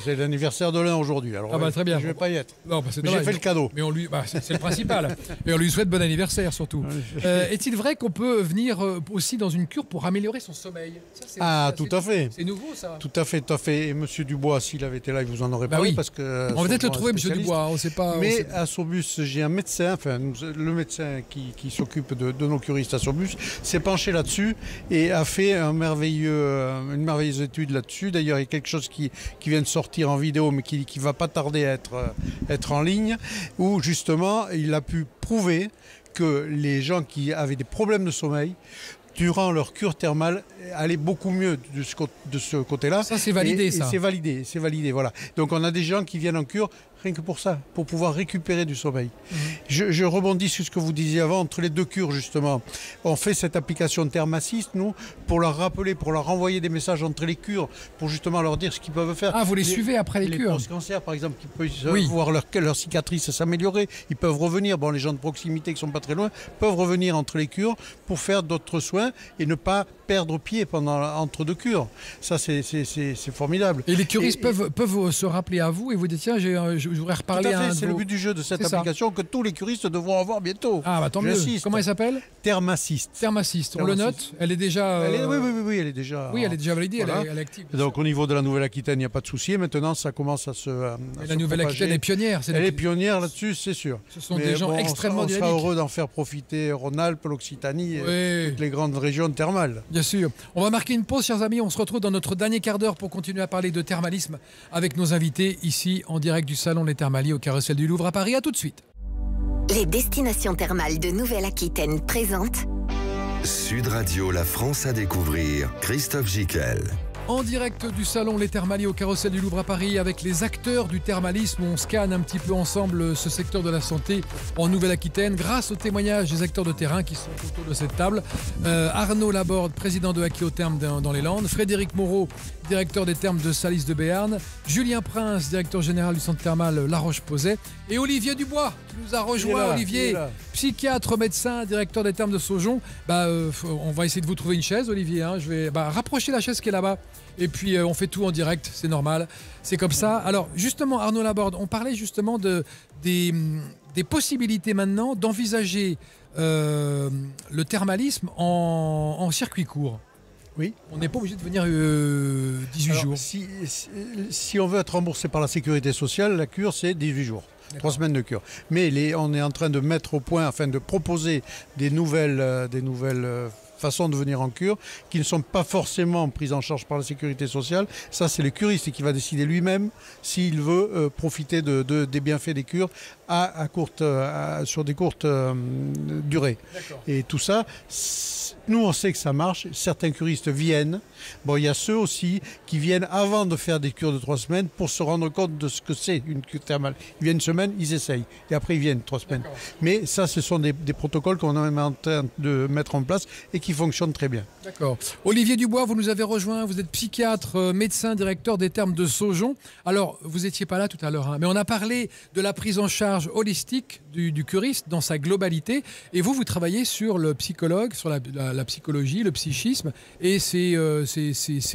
C'est l'anniversaire de l'un aujourd'hui. Alors, très bien. Je ne vais pas y être. Non, mais j'ai fait le cadeau. Mais c'est le principal. Et on lui souhaite bon anniversaire surtout. Est-il vrai qu'on peut venir aussi dans une cure pour améliorer son sommeil ? Tout à fait. C'est nouveau ça. Tout à fait. Et M. Dubois, s'il avait été là, il vous en aurait parlé. Parce que on va peut-être le trouver, M. Dubois. On sait pas. Mais à Saubus, j'ai un médecin, le médecin qui s'occupe de nos curistes à Saubus, s'est penché là-dessus et a fait une merveilleuse étude là-dessus. D'ailleurs, il y a quelque chose qui vient de sortir en vidéo, mais qui ne va pas tarder à être en ligne, où justement, il a pu prouver que les gens qui avaient des problèmes de sommeil, durant leur cure thermale, allaient beaucoup mieux de ce côté-là. Ça, c'est validé, ça. C'est validé, voilà. Donc, on a des gens qui viennent en cure rien que pour ça, pour pouvoir récupérer du sommeil. Je rebondis sur ce que vous disiez avant, entre les 2 cures, justement. On fait cette application Terme Assist, nous, pour leur rappeler, pour leur envoyer des messages entre les cures, pour justement leur dire ce qu'ils peuvent faire. Ah, vous les suivez après les cures ? Les post-cancer, par exemple, qui peuvent voir leur cicatrice s'améliorer. Ils peuvent revenir, les gens de proximité qui ne sont pas très loin, peuvent revenir entre les cures pour faire d'autres soins et ne pas perdre pied entre 2 cures. Ça, c'est formidable. Et les curistes peuvent se rappeler à vous et vous dire, tiens, je voudrais reparler à c'est le but du jeu de cette application que tous les curistes devront avoir bientôt. Ah, tant mieux. Comment elle s'appelle ? Terme Assist. Terme Assist. On le note ? Elle est déjà... Oui, elle est déjà... Oui, elle est déjà validée, voilà. Elle est active. Donc au niveau de la Nouvelle-Aquitaine, il n'y a pas de souci. Maintenant, ça commence à se la Nouvelle-Aquitaine est pionnière. Elle est pionnière là-dessus, c'est sûr. Ce sont des gens extrêmement dynamiques. On sera heureux d'en faire profiter Rhône-Alpes, l'Occitanie, toutes les grandes régions thermales. Bien sûr. On va marquer une pause, chers amis. On se retrouve dans notre dernier quart d'heure pour continuer à parler de thermalisme avec nos invités ici en direct du Salon Les Thermalies au Carrousel du Louvre à Paris. À tout de suite. Les destinations thermales de Nouvelle-Aquitaine présentent Sud Radio, la France à découvrir. Christophe Gickel. En direct du Salon Les Thermalies au Carrousel du Louvre à Paris avec les acteurs du thermalisme. On scanne un petit peu ensemble ce secteur de la santé en Nouvelle-Aquitaine grâce aux témoignages des acteurs de terrain qui sont autour de cette table. Arnaud Laborde, président de Aqui-Au-Terme dans les Landes. Frédéric Moreau, directeur des thermes de Salis de Béarn. Julien Prince, directeur général du centre thermal La Roche-Posay. Et Olivier Dubois qui nous a rejoint. Olivier, psychiatre, médecin, directeur des thermes de Saujon. On va essayer de vous trouver une chaise, Olivier. Je vais rapprocher la chaise qui est là-bas. Et puis on fait tout en direct, c'est normal, c'est comme ça. Alors justement, Arnaud Laborde, on parlait justement des possibilités maintenant d'envisager le thermalisme en circuit court. Oui. On n'est pas obligé de venir 18 jours. Si on veut être remboursé par la sécurité sociale, la cure c'est 18 jours. 3 semaines de cure. Mais on est en train de mettre au point, afin de proposer des nouvelles façons de venir en cure qui ne sont pas forcément prises en charge par la sécurité sociale. Ça, c'est le curiste qui va décider lui-même s'il veut profiter des bienfaits des cures sur des courtes durées. Et tout ça, nous, on sait que ça marche. Certains curistes viennent. Bon, il y a ceux aussi qui viennent avant de faire des cures de 3 semaines pour se rendre compte de ce que c'est une cure thermale. Ils viennent une semaine, ils essayent. Et après, ils viennent 3 semaines. Mais ça, ce sont des protocoles qu'on est même en train de mettre en place et qui fonctionnent très bien. D'accord. Olivier Dubois, vous nous avez rejoint. Vous êtes psychiatre, médecin, directeur des thermes de Saujon. Alors, vous n'étiez pas là tout à l'heure, hein, mais on a parlé de la prise en charge holistique du curiste dans sa globalité. Et vous travaillez sur le psychologue, sur la psychologie, le psychisme et ces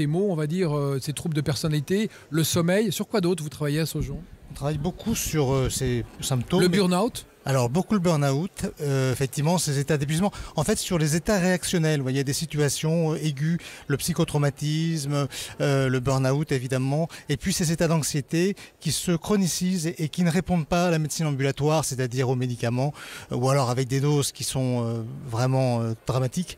mots, on va dire, ces troubles de personnalité, le sommeil. Sur quoi d'autre vous travaillez à Saujon? On travaille beaucoup sur ces symptômes. Le burn-out? Alors, beaucoup le burn-out, effectivement, ces états d'épuisement. En fait, sur les états réactionnels, il y a des situations aiguës, le psychotraumatisme, le burn-out, évidemment, et puis ces états d'anxiété qui se chronicisent et qui ne répondent pas à la médecine ambulatoire, c'est-à-dire aux médicaments, ou alors avec des doses qui sont vraiment dramatiques,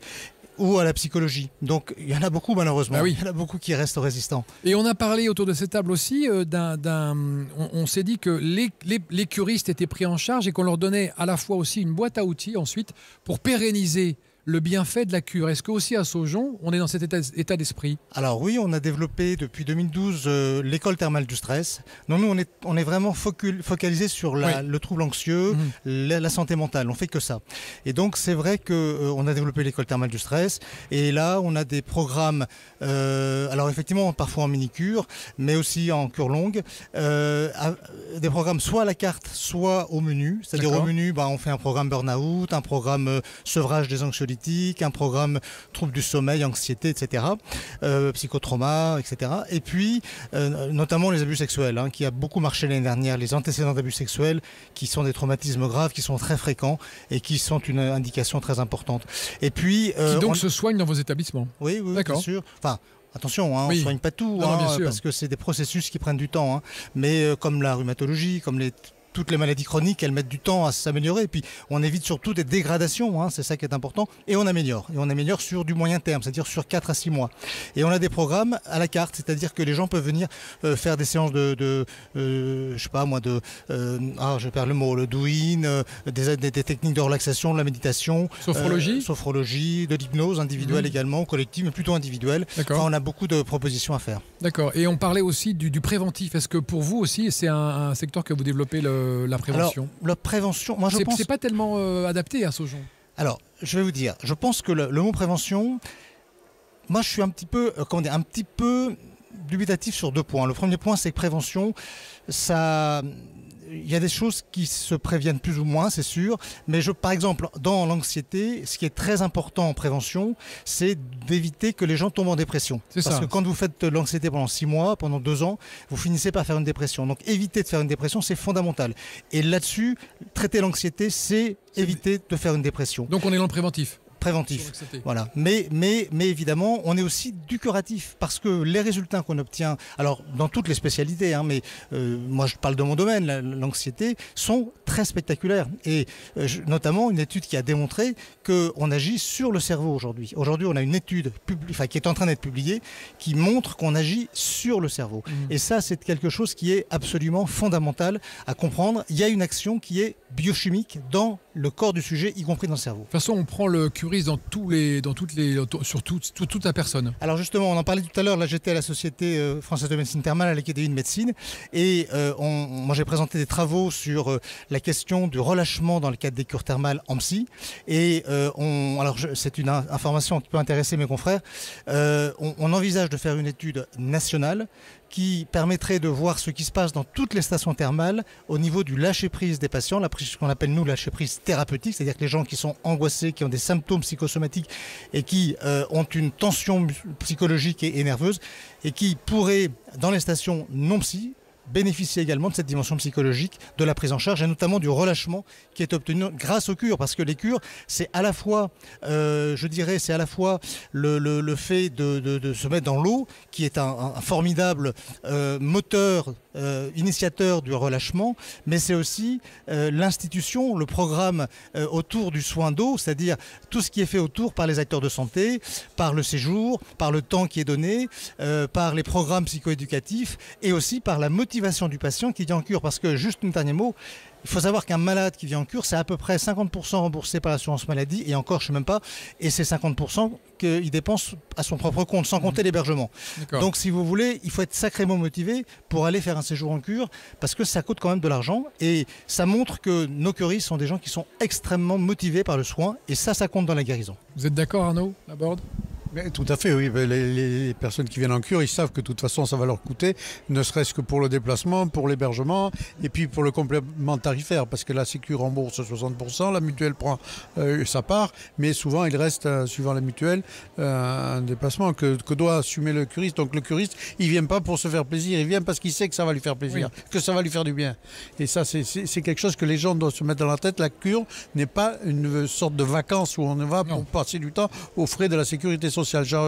ou à la psychologie. Donc il y en a beaucoup malheureusement, oui. Il y en a beaucoup qui restent résistants. Et on a parlé autour de cette table aussi on s'est dit que les curistes étaient pris en charge et qu'on leur donnait à la fois aussi une boîte à outils ensuite pour pérenniser le bienfait de la cure. Est-ce qu'aussi à Saujon, on est dans cet état d'esprit? Alors oui, on a développé depuis 2012 l'école thermale du stress. Non, nous, on est vraiment focalisé sur le trouble anxieux, la santé mentale. On fait que ça. Et donc, c'est vrai qu'on a développé l'école thermale du stress. Et là, on a des programmes, alors effectivement, parfois en mini-cure, mais aussi en cure longue. Des programmes soit à la carte, soit au menu. C'est-à-dire au menu, on fait un programme burn-out, un programme sevrage des anxiolytiques, un programme troubles du sommeil, anxiété, etc., psychotrauma, etc. Et puis, notamment les abus sexuels, qui a beaucoup marché l'année dernière, les antécédents d'abus sexuels, qui sont des traumatismes graves, qui sont très fréquents et qui sont une indication très importante. Et puis, qui donc se soignent dans vos établissements? Oui, bien sûr. Enfin, attention, on ne soigne pas tout, parce que c'est des processus qui prennent du temps. Mais comme la rhumatologie, comme toutes les maladies chroniques, elles mettent du temps à s'améliorer. Et puis, on évite surtout des dégradations, c'est ça qui est important. Et on améliore. Et on améliore sur du moyen terme, c'est-à-dire sur 4 à 6 mois. Et on a des programmes à la carte, c'est-à-dire que les gens peuvent venir faire des séances je sais pas moi, je perds le mot, le douyin, des techniques de relaxation, de la méditation. Sophrologie, de l'hypnose individuelle également, collective, mais plutôt individuelle. Enfin, on a beaucoup de propositions à faire. D'accord. Et on parlait aussi du préventif. Est-ce que pour vous aussi, c'est un secteur que vous développez la prévention? Alors, la prévention, moi je pense... C'est pas tellement adapté à Saujon. Alors, je vais vous dire, je pense que le mot prévention, moi je suis un petit peu dubitatif sur 2 points. Le premier point, c'est que prévention, il y a des choses qui se préviennent plus ou moins, c'est sûr. Mais par exemple, dans l'anxiété, ce qui est très important en prévention, c'est d'éviter que les gens tombent en dépression. Parce que quand vous faites de l'anxiété pendant 6 mois, pendant 2 ans, vous finissez par faire une dépression. Donc éviter de faire une dépression, c'est fondamental. Et là-dessus, traiter l'anxiété, c'est éviter de faire une dépression. Donc on est dans le préventif. Voilà. Mais évidemment, on est aussi du curatif parce que les résultats qu'on obtient, alors dans toutes les spécialités, mais moi je parle de mon domaine, l'anxiété, sont très spectaculaires. Et notamment une étude qui a démontré qu'on agit sur le cerveau aujourd'hui. Aujourd'hui, on a une étude qui est en train d'être publiée qui montre qu'on agit sur le cerveau. Et ça, c'est quelque chose qui est absolument fondamental à comprendre. Il y a une action qui est biochimique dans le corps du sujet, y compris dans le cerveau. De toute façon, on prend le curiste sur toute la personne. Alors justement, on en parlait tout à l'heure, là j'étais à la Société française de médecine thermale à l'Académie de médecine et moi j'ai présenté des travaux sur la question du relâchement dans le cadre des cures thermales en psy et c'est une information qui peut intéresser mes confrères, on envisage de faire une étude nationale qui permettrait de voir ce qui se passe dans toutes les stations thermales au niveau du lâcher-prise des patients, ce qu'on appelle nous lâcher-prise thérapeutique, c'est-à-dire que les gens qui sont angoissés, qui ont des symptômes psychosomatiques et qui ont une tension psychologique et nerveuse et qui pourraient, dans les stations non-psy, bénéficier également de cette dimension psychologique de la prise en charge et notamment du relâchement qui est obtenu grâce aux cures, parce que les cures, c'est à la fois, je dirais, c'est à la fois le fait de se mettre dans l'eau, qui est un formidable moteur, initiateur du relâchement, mais c'est aussi l'institution, le programme autour du soin d'eau, c'est-à-dire tout ce qui est fait autour par les acteurs de santé, par le séjour, par le temps qui est donné, par les programmes psychoéducatifs et aussi par la motivation du patient qui vient en cure. Parce que, juste un dernier mot, il faut savoir qu'un malade qui vient en cure, c'est à peu près 50% remboursé par l'assurance maladie, et encore, je ne sais même pas, et c'est 50% qu'il dépense à son propre compte, sans compter l'hébergement. Donc, si vous voulez, il faut être sacrément motivé pour aller faire un séjour en cure, parce que ça coûte quand même de l'argent, et ça montre que nos curistes sont des gens qui sont extrêmement motivés par le soin, et ça compte dans la guérison. Vous êtes d'accord, Arnaud Laborde ? Mais tout à fait, oui. Les personnes qui viennent en cure, ils savent que de toute façon, ça va leur coûter, ne serait-ce que pour le déplacement, pour l'hébergement et puis pour le complément tarifaire, parce que la Sécu rembourse 60%, la mutuelle prend sa part, mais souvent, il reste, suivant la mutuelle, un déplacement que doit assumer le curiste. Donc le curiste, il ne vient pas pour se faire plaisir, il vient parce qu'il sait que ça va lui faire plaisir, que ça va lui faire du bien. Et ça, c'est quelque chose que les gens doivent se mettre dans la tête. La cure n'est pas une sorte de vacances où on va pour passer du temps aux frais de la sécurité sociale.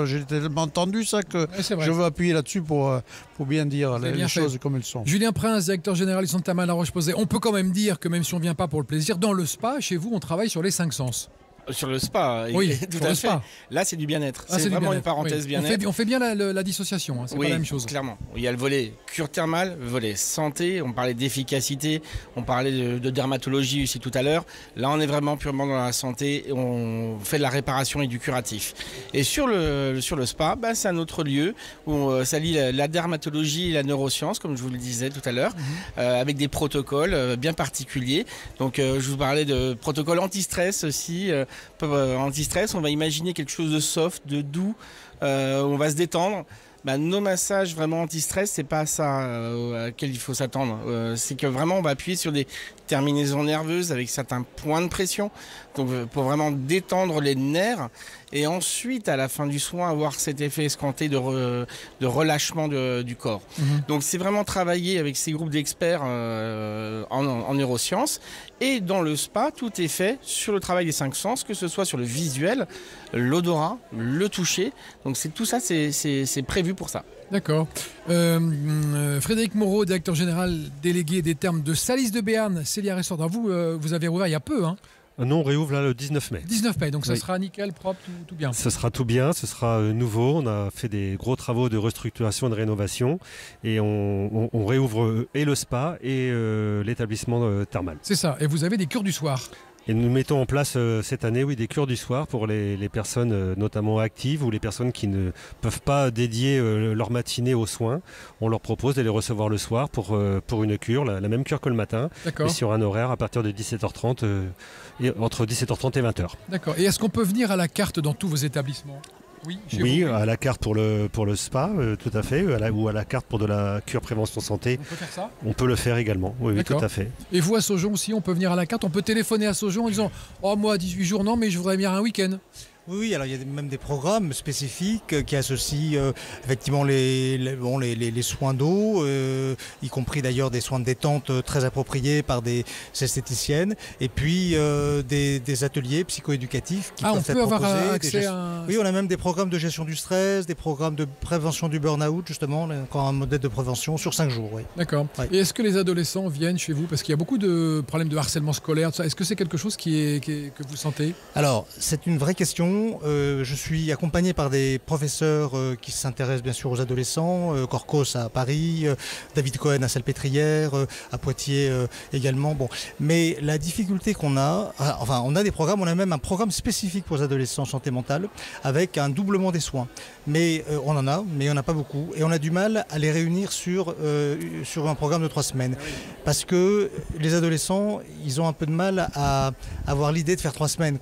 J'ai tellement entendu ça que je veux appuyer là-dessus pour bien dire les choses comme elles sont. Julien Prince, directeur général du Centre Thermal La Roche-Posay. On peut quand même dire que même si on ne vient pas pour le plaisir, dans le spa, chez vous, on travaille sur les 5 sens. Sur le spa, oui, tout sur à le fait. Spa. Là, c'est du bien-être. C'est vraiment une parenthèse bien-être. On fait bien la dissociation, c'est pas la même chose. Clairement. Il y a le volet cure thermale, le volet santé, on parlait d'efficacité, on parlait de dermatologie aussi tout à l'heure. Là, on est vraiment purement dans la santé, et on fait de la réparation et du curatif. Et sur le spa, c'est un autre lieu où ça lie la dermatologie et la neuroscience, comme je vous le disais tout à l'heure, avec des protocoles bien particuliers. Donc, je vous parlais de protocoles anti-stress aussi. Anti-stress, on va imaginer quelque chose de soft, de doux, on va se détendre. Nos massages vraiment anti-stress, c'est pas ça à laquelle il faut s'attendre. C'est que vraiment on va appuyer sur des terminaisons nerveuses avec certains points de pression, donc pour vraiment détendre les nerfs, et ensuite à la fin du soin avoir cet effet escompté de relâchement du corps. Donc c'est vraiment travailler avec ces groupes d'experts en neurosciences, et dans le spa tout est fait sur le travail des 5 sens, que ce soit sur le visuel, l'odorat, le toucher. Donc tout ça c'est prévu pour ça. D'accord. Frédéric Moreau, directeur général délégué des thermes de Salis de Béarn, Célia Restaurant. Vous avez rouvert il y a peu, hein ? Non, on réouvre là le 19 mai. 19 mai, donc ça sera nickel, propre, tout bien. Ce sera tout bien, ce sera nouveau. On a fait des gros travaux de restructuration et de rénovation, et on réouvre et le spa et l'établissement thermal. C'est ça, et vous avez des cures du soir. Et nous mettons en place cette année des cures du soir pour les personnes notamment actives ou les personnes qui ne peuvent pas dédier leur matinée aux soins. On leur propose de les recevoir le soir pour une cure, la même cure que le matin, mais sur un horaire à partir de 17h30, entre 17h30 et 20h. D'accord. Et est-ce qu'on peut venir à la carte dans tous vos établissements ? Oui, à la carte pour le spa, tout à fait, ou à la carte pour de la cure prévention santé. On peut faire ça ? On peut le faire également, oui, tout à fait. Et vous, à Saujon aussi, on peut venir à la carte, on peut téléphoner à Saujon en disant « Oh, moi, 18 jours, non, mais je voudrais bien un week-end ». Oui, alors il y a même des programmes spécifiques qui associent effectivement les soins d'eau, y compris d'ailleurs des soins de détente très appropriés par des esthéticiennes, et puis des ateliers psychoéducatifs qui peuvent être proposés. On peut avoir accès à... Oui, on a même des programmes de gestion du stress, des programmes de prévention du burn-out, justement, encore un modèle de prévention sur 5 jours. Oui. D'accord. Ouais. Et est-ce que les adolescents viennent chez vous ? Parce qu'il y a beaucoup de problèmes de harcèlement scolaire, tout ça. Est-ce que c'est quelque chose que vous sentez ? Alors, c'est une vraie question. Je suis accompagné par des professeurs qui s'intéressent bien sûr aux adolescents, Corcos à Paris, David Cohen à Salpêtrière, à Poitiers également. Bon. Mais la difficulté qu'on a, on a des programmes, on a même un programme spécifique pour les adolescents en santé mentale avec un doublement des soins. Mais on en a, mais il n'y en a pas beaucoup. Et on a du mal à les réunir sur un programme de 3 semaines. Parce que les adolescents, ils ont un peu de mal à avoir l'idée de faire 3 semaines.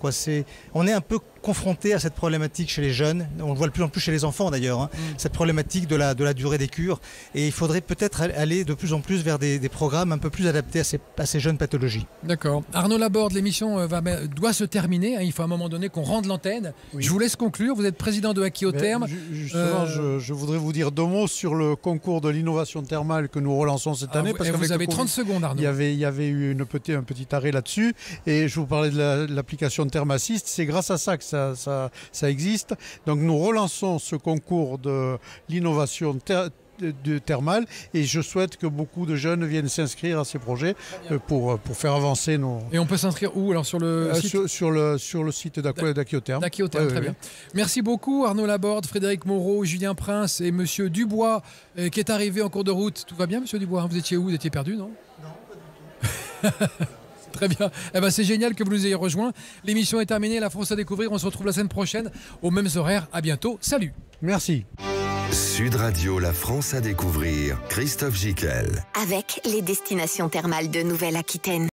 On est un peu confrontés à cette problématique chez les jeunes. On le voit de plus en plus chez les enfants d'ailleurs, hein, cette problématique de la durée des cures. Et il faudrait peut-être aller de plus en plus vers des programmes un peu plus adaptés à ces jeunes pathologies. D'accord. Arnaud Laborde, l'émission doit se terminer. Hein, il faut à un moment donné qu'on rende l'antenne. Oui. Je vous laisse conclure. Vous êtes président de Aqui-Au-Terme. Justement, je voudrais vous dire 2 mots sur le concours de l'innovation thermale que nous relançons cette année. Parce vous avez 30 secondes, Arnaud. Il y avait eu un petit arrêt là-dessus. Et je vous parlais de l'application ThermAssist. C'est grâce à ça que ça existe. Donc nous relançons ce concours de l'innovation thermale et je souhaite que beaucoup de jeunes viennent s'inscrire à ces projets pour faire avancer nos... Et on peut s'inscrire où alors sur le site sur le site d'Aqui-Au-Terme. D'Aqui-Au-Terme, très bien. Merci beaucoup Arnaud Laborde, Frédéric Moreau, Julien Prince et Monsieur Dubois qui est arrivé en cours de route. Tout va bien Monsieur Dubois? Vous étiez où? Vous étiez perdu, non? Non, pas du tout. Très bien. Eh ben, c'est génial que vous nous ayez rejoints. L'émission est terminée. La France à découvrir. On se retrouve la semaine prochaine aux mêmes horaires. À bientôt. Salut. Merci. Sud Radio, la France à découvrir. Christophe Gickel. Avec les destinations thermales de Nouvelle-Aquitaine.